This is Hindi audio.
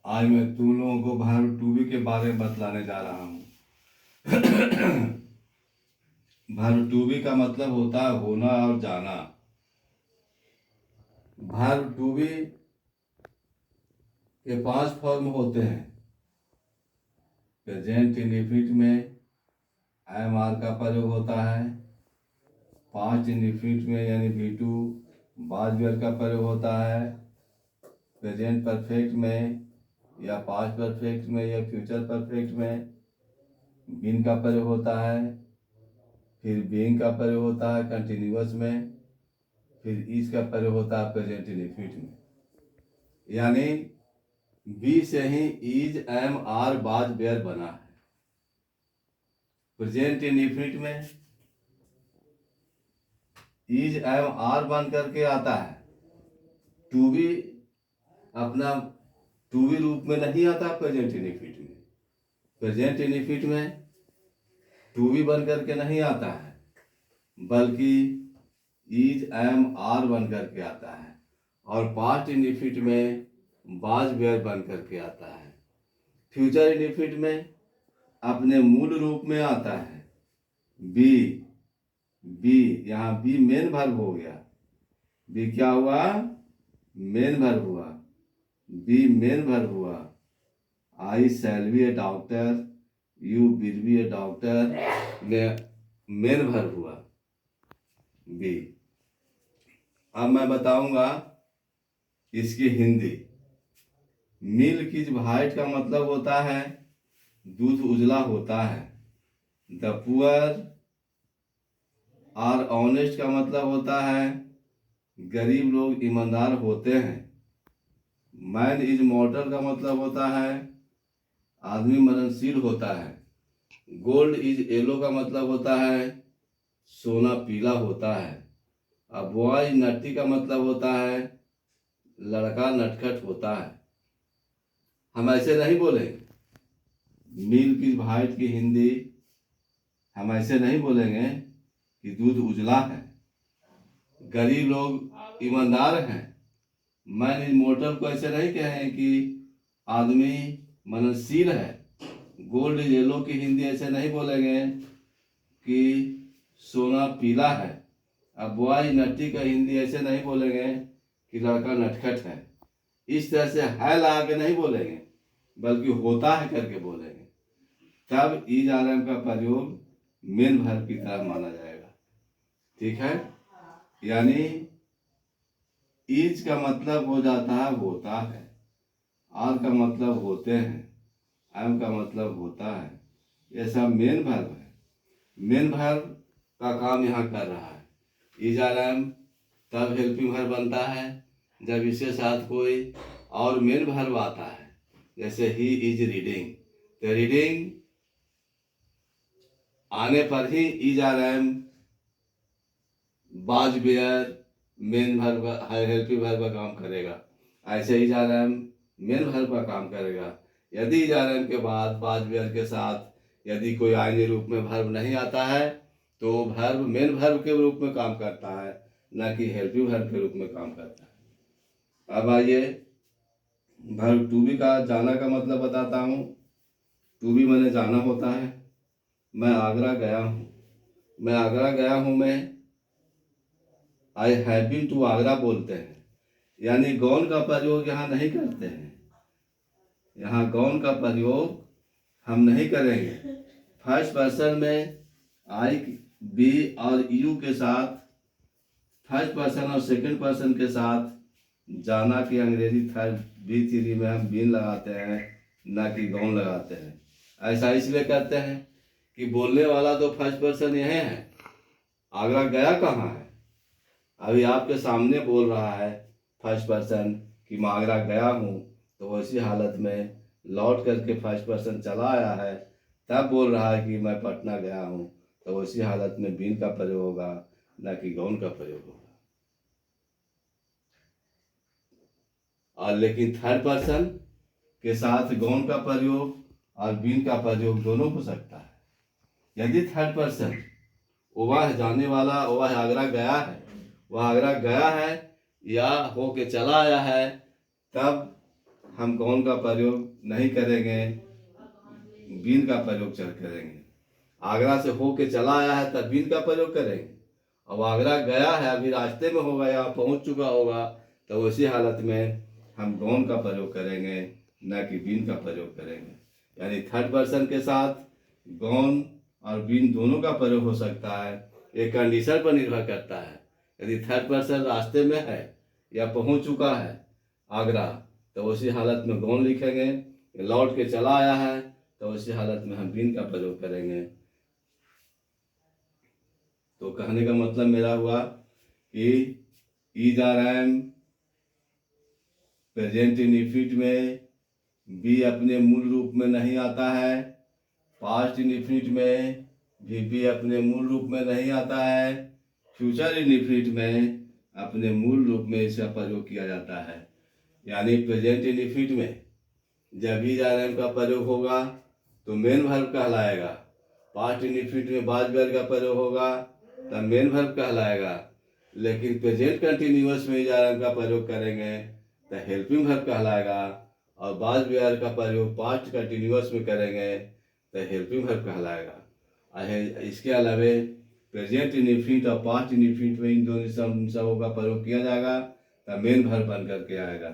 आज मैं तुम लोगों को वर्ब टू बी के बारे में बतलाने जा रहा हूँ। वर्ब टू बी का मतलब होता है होना और जाना। वर्ब टू बी के 5 फॉर्म होते हैं। प्रेजेंट इंडेफिनिट में एम आर का प्रयोग होता है। पास्ट इंडेफिनिट में यानी V2 बाद वर्ब का प्रयोग होता है। प्रेजेंट परफेक्ट में या पास्ट परफेक्ट में या फ्यूचर परफेक्ट में बीन का प्रयोग होता है। फिर बीइंग का प्रयोग होता है कंटिन्यूअस में। फिर इज का प्रयोग होता है प्रेजेंट इंडेफिनिट में। यानी बी से ही इज एम आर बाज वेयर बना है। प्रेजेंट इंडेफिनिट में इज एम आर बन करके आता है। टू बी अपना टू बी रूप में नहीं आता प्रेजेंट इंडेफिनिट में। प्रेजेंट इंडेफिनिट में टू बी बन करके नहीं आता है, बल्कि इज एम आर बन करके आता है। और पास्ट इंडेफिनिट में बाज वेयर बन करके आता है। फ्यूचर इंडेफिनिट में अपने मूल रूप में आता है। बी बी यहाँ बी मेन वर्ब हो गया। बी क्या हुआ? मेन वर्ब हुआ। बी मेन वर्ब हुआ। I shall be a doctor, you will be a doctor में मेन वर्ब हुआ बी। अब मैं बताऊंगा इसकी हिंदी। मिल्क इज वाइट का मतलब होता है दूध उजला होता है। द पुअर आर ऑनेस्ट का मतलब होता है गरीब लोग ईमानदार होते हैं। मैन इज मॉर्टल का मतलब होता है आदमी मरणशील होता है। गोल्ड इज येलो का मतलब होता है सोना पीला होता है। अब बॉय नट्टी का मतलब होता है लड़का नटखट होता है। हम ऐसे नहीं बोलेंगे। मिल्क इज वाइट की हिंदी हम ऐसे नहीं बोलेंगे कि दूध उजला है, गरीब लोग ईमानदार हैं। मैन इज मोर्टल को ऐसे नहीं कहें कि आदमी मननशील है। गोल्ड इज येलो की हिंदी ऐसे नहीं बोलेंगे कि सोना पीला है। अब बॉय नट्टी का हिंदी ऐसे नहीं बोलेंगे कि लड़का नटखट है। इस तरह से है लगा के नहीं बोलेंगे, बल्कि होता है करके बोलेंगे। तब इज आर एम का प्रयोग मेन वर्ब की तरह माना जाएगा। ठीक है। यानी इज का मतलब हो जाता है होता है, आर का मतलब होते हैं, एम का मतलब होता है। यह सब मेन वर्ब है। मेन वर्ब का काम यहाँ कर रहा है। इज आर एम तब हेल्पिंग वर्ब बनता है जब इसके साथ कोई और मेन वर्ब आता है। जैसे ही इज रीडिंग, तो रीडिंग आने पर ही is are am was were main verb helping verb का काम करेगा। ऐसे is are am main verb का काम करेगा। यदि इज आर एम के बाद बाज बेयर के साथ यदि कोई आइने रूप में वर्ब नहीं आता है तो वर्ब मेन वर्ब के रूप में काम करता है, न कि हेल्पिंग वर्ब के रूप में काम करता है। अब आइए वर्ब टू बी का जाना का मतलब बताता हूँ। टू बी मैंने जाना होता है। मैं आगरा गया हूँ। मैं आगरा गया हूँ में I have been to Agra बोलते हैं। यानी गौन का प्रयोग यहाँ नहीं करते हैं। यहाँ गौन का प्रयोग हम नहीं करेंगे। फर्स्ट पर्सन में आई बी और यू के साथ फर्स्ट पर्सन और सेकंड पर्सन के साथ जाना की अंग्रेजी थर्ड बी थ्री में हम बीन लगाते हैं, ना कि गौन लगाते हैं। ऐसा इसलिए करते हैं कि बोलने वाला तो फर्स्ट पर्सन यह है, आगरा गया कहाँ है। अभी आपके सामने बोल रहा है फर्स्ट पर्सन कि मैं आगरा गया हूँ, तो उसी हालत में लौट करके फर्स्ट पर्सन चला आया है, तब बोल रहा है कि मैं पटना गया हूँ, तो उसी हालत में बीन का प्रयोग होगा, न कि गौन का प्रयोग होगा। और लेकिन थर्ड पर्सन के साथ गौन का प्रयोग और बीन का प्रयोग दोनों हो सकता है। यदि थर्ड पर्सन वह जाने वाला वह आगरा गया है, वह आगरा गया है या हो के चला आया है, तब हम गौन का प्रयोग नहीं करेंगे, बीन का प्रयोग करेंगे। आगरा से होके चला आया है तब बीन का प्रयोग करेंगे। अब आगरा गया है, अभी रास्ते में होगा, यहाँ पहुंच चुका होगा, तो उसी हालत में हम गौन का प्रयोग करेंगे, न कि बीन का प्रयोग करेंगे। यानी थर्ड पर्सन के साथ गौन और बीन दोनों का प्रयोग हो सकता है। एक कंडीशन पर निर्भर करता है। यदि थर्ड पर्सन रास्ते में है या पहुंच चुका है आगरा, तो उसी हालत में गौन लिखेंगे। लौट के चला आया है तो उसी हालत में हम बीन का प्रयोग करेंगे। तो कहने का मतलब मेरा हुआ कि is are am present indefinite में बी अपने मूल रूप में नहीं आता है, पास्ट इनडिफिनिट में भी अपने मूल रूप में नहीं आता है, फ्यूचर इनडिफिनिट में अपने मूल रूप में इसका प्रयोग किया जाता है। यानी प्रेजेंट इनडिफिनिट में जब इज आर एम का प्रयोग होगा तो मेन वर्ब कहलाएगा। पास्ट इनडिफिनिट में बाज वर्ब का प्रयोग होगा तब मेन वर्ब कहलाएगा। लेकिन प्रेजेंट कंटिन्यूअस में इज आर एम का प्रयोग करेंगे तो हेल्पिंग वर्ब कहलाएगा। और बाज वर्ब का प्रयोग पास्ट कंटिन्यूअस में करेंगे तो हेल्पिंग वर्ब कहलाएगा। इसके अलावे प्रेजेंट इनडिफिनिट और पास्ट इनडिफिनिट में इन दोनों शब्दों का प्रयोग किया जाएगा तब मेन वर्ब बन करके आएगा।